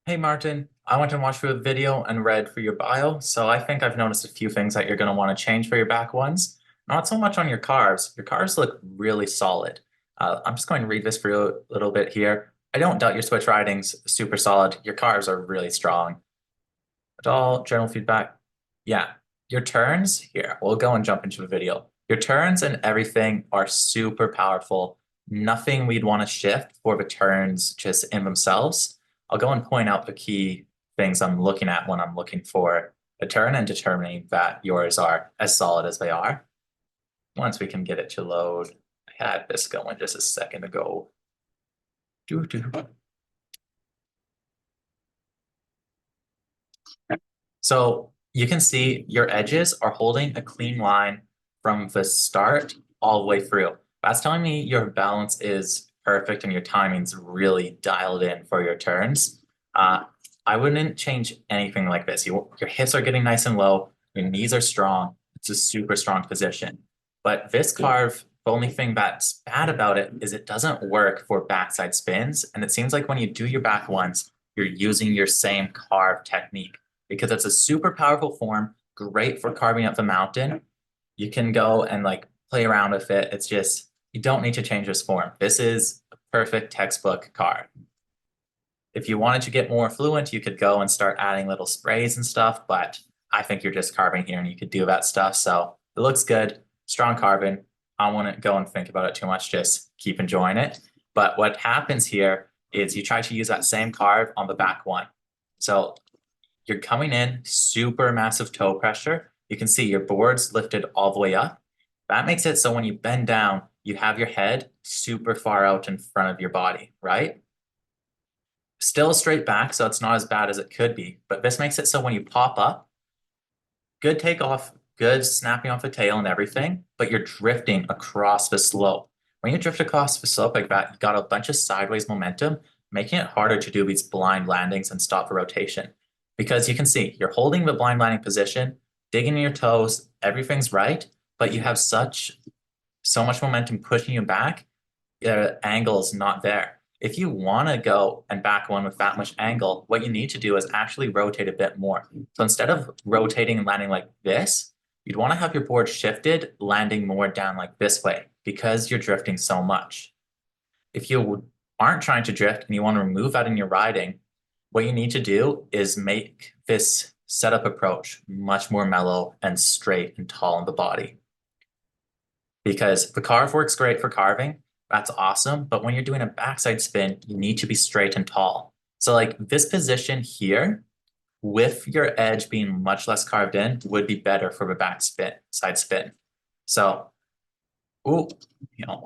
Hey Martin, I went and watched your video and read for your bio, so I think I've noticed a few things that you're going to want to change for your back ones. Not so much on your carves. Your carves look really solid. I'm just going to read this for you a little bit here. I don't doubt your switch riding's super solid. Your carves are really strong. But all general feedback, yeah. Your turns, here, we'll go and jump into the video. Your turns and everything are super powerful. Nothing we'd want to shift for the turns just in themselves. I'll go and point out the key things I'm looking at when I'm looking for a turn and determining that yours are as solid as they are. Once we can get it to load, I had this going just a second ago. So you can see your edges are holding a clean line from the start all the way through. That's telling me your balance is perfect and your timing's really dialed in for your turns. I wouldn't change anything like this. Your hips are getting nice and low, your knees are strong. It's a super strong position. But this carve, the only thing that's bad about it is it doesn't work for backside spins. And it seems like when you do your back ones, you're using your same carve technique because it's a super powerful form, great for carving up the mountain. You can go and like play around with it. It's just, you don't need to change this form. This is a perfect textbook carve. If you wanted to get more fluent, you could go and start adding little sprays and stuff, but I think you're just carving here and you could do that stuff. So it looks good, strong carving. I wouldn't go and think about it too much, just keep enjoying it. But what happens here is you try to use that same carve on the back one. So you're coming in super massive toe pressure. You can see your board's lifted all the way up. That makes it so when you bend down, you have your head super far out in front of your body, right? Still straight back, so it's not as bad as it could be, but this makes it so when you pop up, good takeoff, good snapping off the tail and everything, but you're drifting across the slope. When you drift across the slope like that, you got a bunch of sideways momentum, making it harder to do these blind landings and stop the rotation. Because you can see, you're holding the blind landing position, digging in your toes, everything's right, but you have so much momentum pushing you back, the angle's not there. If you want to go and back one with that much angle, what you need to do is actually rotate a bit more. So instead of rotating and landing like this, you'd want to have your board shifted, landing more down like this way because you're drifting so much. If you aren't trying to drift and you want to remove that in your riding, what you need to do is make this setup approach much more mellow and straight and tall in the body. Because the carve works great for carving, that's awesome. But when you're doing a backside spin, you need to be straight and tall. So like this position here, with your edge being much less carved in, would be better for the back spin, side spin. So, we'll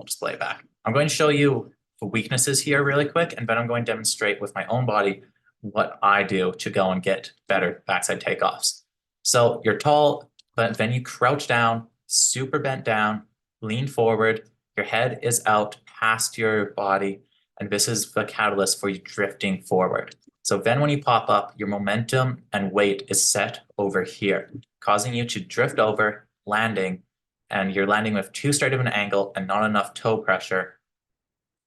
just play it back. I'm going to show you the weaknesses here really quick, and then I'm going to demonstrate with my own body what I do to go and get better backside takeoffs. So you're tall, but then you crouch down, super bent down, lean forward, your head is out past your body, and this is the catalyst for you drifting forward. So then when you pop up, your momentum and weight is set over here, causing you to drift over, landing, and you're landing with too straight of an angle and not enough toe pressure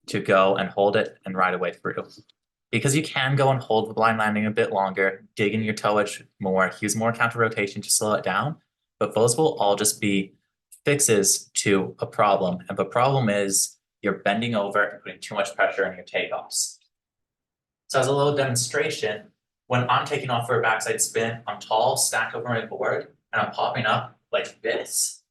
to go and hold it and ride away through. Because you can go and hold the blind landing a bit longer, dig in your toe edge more, use more counter rotation to slow it down, but those will all just be fixes to a problem. And the problem is you're bending over and putting too much pressure on your takeoffs. So as a little demonstration, when I'm taking off for a backside spin, I'm tall, stacked over my board, and I'm popping up like this.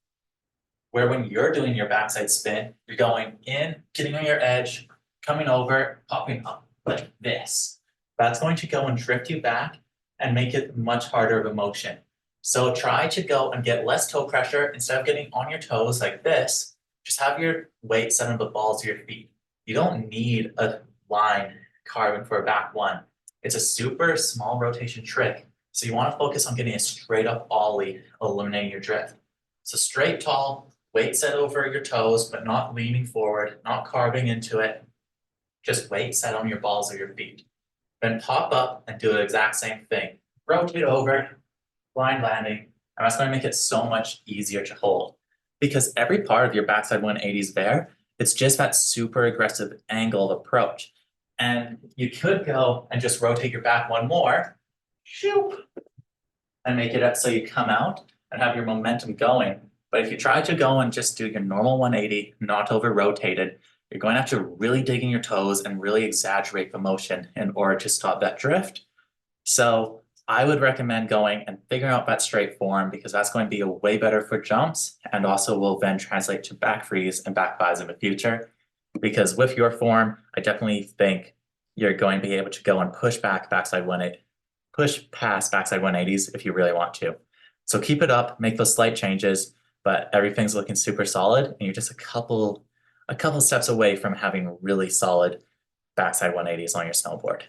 Where when you're doing your backside spin, you're going in, getting on your edge, coming over, popping up like this. That's going to go and drift you back and make it much harder of a motion. So try to go and get less toe pressure. Instead of getting on your toes like this, just have your weight set on the balls of your feet. You don't need a line carving for a back one. It's a super small rotation trick. So you want to focus on getting a straight up ollie, eliminating your drift. So straight, tall, weight set over your toes, but not leaning forward, not carving into it. Just weight set on your balls of your feet. Then pop up and do the exact same thing. Rotate over, blind landing, and that's going to make it so much easier to hold. Because every part of your backside 180 is there, it's just that super aggressive angle of approach. And you could go and just rotate your back one more, shoop, and make it up so you come out and have your momentum going. But if you try to go and just do your normal 180, not over rotated, you're going to have to really dig in your toes and really exaggerate the motion in order to stop that drift. So I would recommend going and figuring out that straight form because that's going to be way better for jumps and also will then translate to back frees and back buys in the future. Because with your form, I definitely think you're going to be able to go and push back backside 180, push past backside 180s if you really want to. So keep it up, make those slight changes, but everything's looking super solid and you're just a couple steps away from having really solid backside 180s on your snowboard.